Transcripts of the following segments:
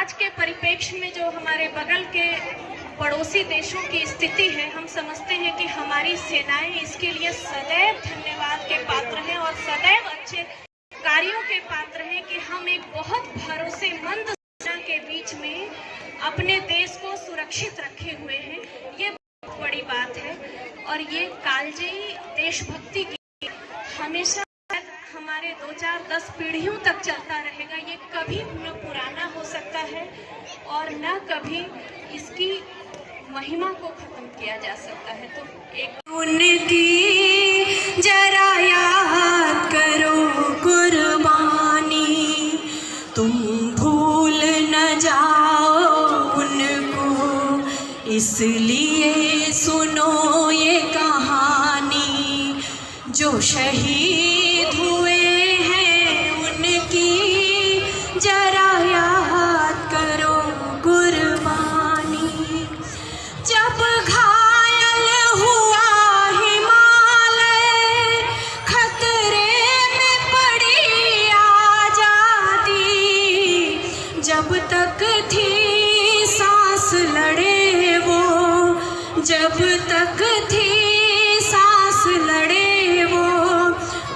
आज के परिप्रेक्ष्य में जो हमारे बगल के पड़ोसी देशों की स्थिति है, हम समझते हैं कि हमारी सेनाएं इसके लिए सदैव धन्यवाद के पात्र हैं और सदैव अच्छे कार्यों के पात्र हैं कि हम एक बहुत भरोसेमंद सेना के बीच में अपने देश को सुरक्षित रखे हुए हैं। ये बहुत बड़ी बात है और ये कालजयी देशभक्ति की हमेशा हमारे 2, 4, 10 पीढ़ियों तक चलता रहेगा। ये कभी न पुराना हो सकता है और न कभी इसकी महिमा को खत्म किया जा सकता है। तो एक उनकी जरा याद करो कुर्बानी, तुम भूल न जाओ उनको, इसलिए सुनो ये कहानी। जो शहीद हुए हैं उनकी जरा याद करो कुर्बानी। जब घायल हुआ हिमालय, खतरे में पड़ी आजादी, जब तक थी सांस लड़े वो, जब तक थी सांस लड़े वो,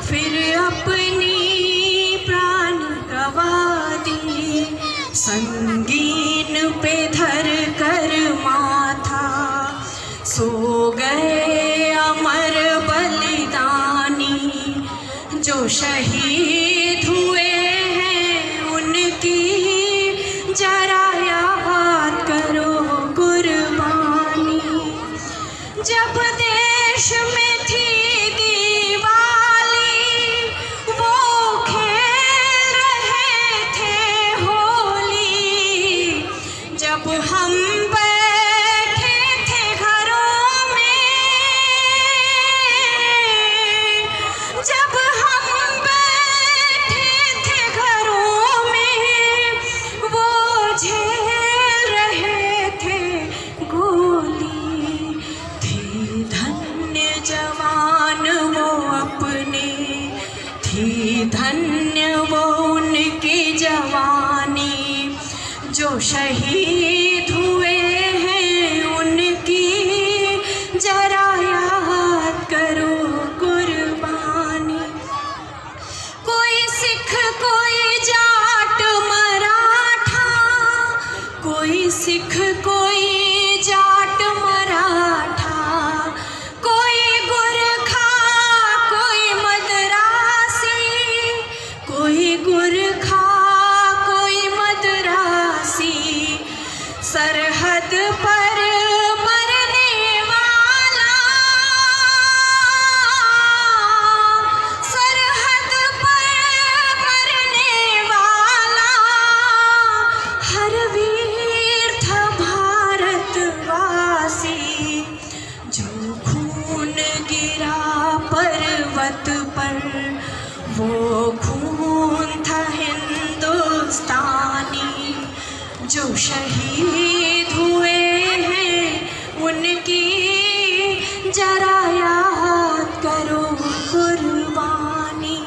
फिर अपनी प्राण गवा दी। संगीन पे धर कर माथा सो गए अमर बलिदानी। जो शहीद हुए हैं उनकी जरा याद करो कुर्बानी। जब देश में थी दिवाली, वो खेल रहे थे होली, जब हम बैठे थे घरों में, जब हम बैठे थे घरों में, वो झेल रहे थे गोली। थी धन्य जवान वो अपने, थी धन्य वो उनकी जवानी। जो शहीद हुए हैं उनकी जरा याद करो कुर्बानी। कोई सिख, कोई जाट मराठा, कोई सिख, कोई जाट मराठा, कोई गुरखा, कोई मद्रासी, कोई गुरखा, कोई मद्रासी। सरहद पर मरने वाला, सरहद पर मरने वाला, हर वीर था भारतवासी। जो खून गिरा पर्वत पर, वो खून था हिंदुस्तानी। जो शहीद हुए हैं उनकी जरा याद करो कुर्बानी।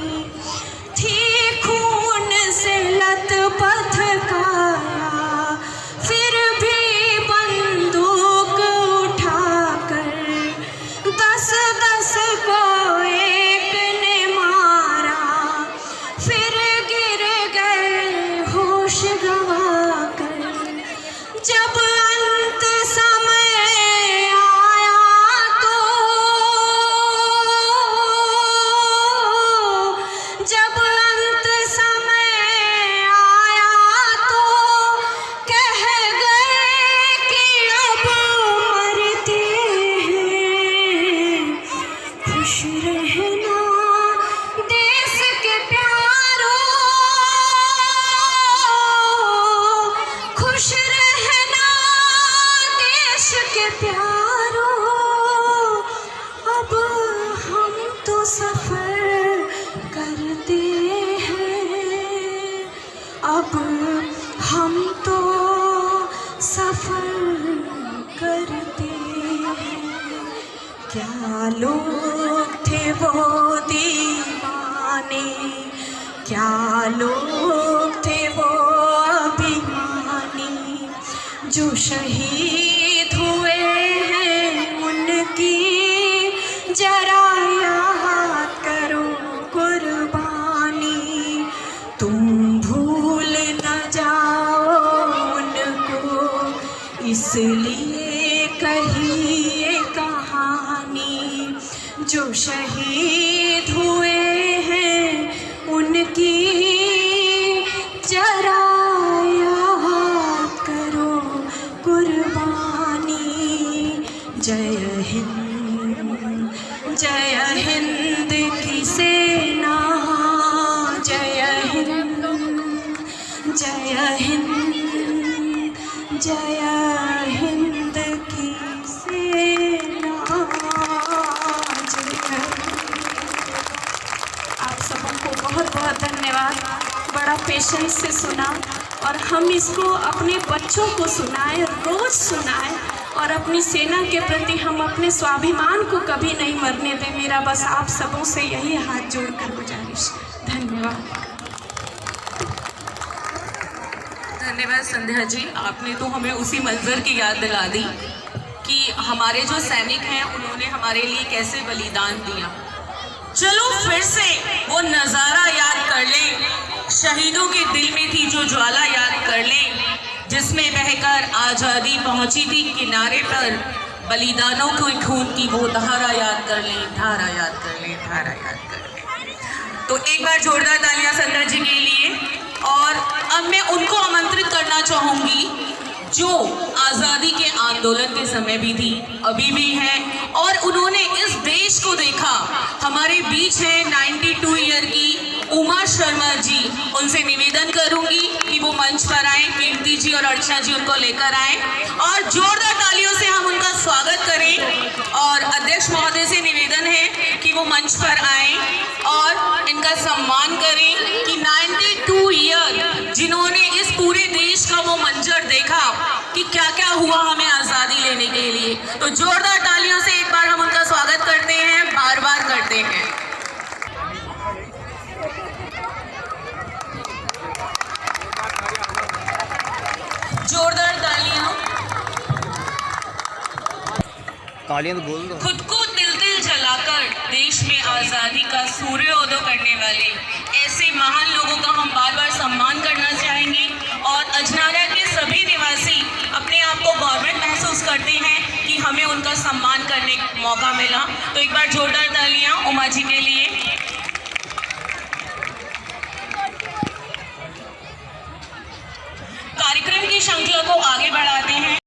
थी खून से लथपथ काया, फिर भी बंदूक उठाकर 10-10 को एक ने मारा, फिर गिर गए होश गंवाकर। जब अंत समय आया तो, जब अंत समय आया तो, कह गए कि अब मरते हैं। खुश रहना देश के प्यारों, खुश रहना देश के प्यारों। अब हम तो सफर करते हैं, अब हम तो सफर करते हैं। क्या लोग थे वो दीवाने, क्या लोग थे वो अभिमानी। जो शहीद हुए हैं उनकी जरा याद करो कुर्बानी, तुम भूल न जाओ उनको इसलिए कही ये कहानी। जो शहीद हुए हैं उनकी जरा याद करो कुर्बानी। जय हिंद, जय हिंद की सेना, जय हिंद, जय हिंद, जय हिंद की सेना। आप सबको बहुत बहुत धन्यवाद, बड़ा पेशेंस से सुना और हम इसको अपने बच्चों को सुनाएं, रोज़ सुनाएं और अपनी सेना के प्रति हम अपने स्वाभिमान को कभी नहीं मरने दें। मेरा बस आप सबों से यही हाथ जोड़कर गुजारिश। धन्यवाद। धन्यवाद संध्या जी, आपने तो हमें उसी मंजर की याद दिला दी कि हमारे जो सैनिक हैं उन्होंने हमारे लिए कैसे बलिदान दिया। चलो फिर से वो नज़ारा याद कर लें, शहीदों के दिल में थी जो ज्वाला याद कर लें, जिसमें बहकर आज़ादी पहुंची थी किनारे पर, बलिदानों के खून की वो धारा याद कर लें, धारा याद कर लें, धारा याद कर लें। तो एक बार जोरदार तालियां संध्या जी के लिए। और अब मैं उनको आमंत्रित करना चाहूँगी जो आज़ादी के आंदोलन के समय भी थी, अभी भी हैं और उन्होंने इस देश को देखा। हमारे बीच है 92 ईयर की उमा शर्मा जी। उनसे निवेदन करूंगी कि वो मंच पर आए, कीर्ति जी और अर्चना जी उनको लेकर आए और जोरदार तालियों से हम उनका स्वागत करें। और अध्यक्ष महोदय से निवेदन है कि वो मंच पर आए और इनका सम्मान करें कि 92 ईयर जिन्होंने इस पूरे देश का वो मंजर देखा कि क्या क्या हुआ हमें आज़ादी लेने के लिए। तो जोरदार तालियों से एक बार हम उनका स्वागत करते हैं, बार बार करते हैं। जोरदार तालियां। तालियां तो बोल दो। खुद को तिल तिल जलाकर देश में आज़ादी का सूर्योदय करने वाले ऐसे महान लोगों का हम बार बार सम्मान करना चाहेंगे। और अजनाला के सभी निवासी अपने आप को गौरवान्वित महसूस करते हैं कि हमें उनका सम्मान करने का मौका मिला। तो एक बार जोरदार तालियां उमा जी के लिए। कार्यक्रम की श्रृंखला को आगे बढ़ा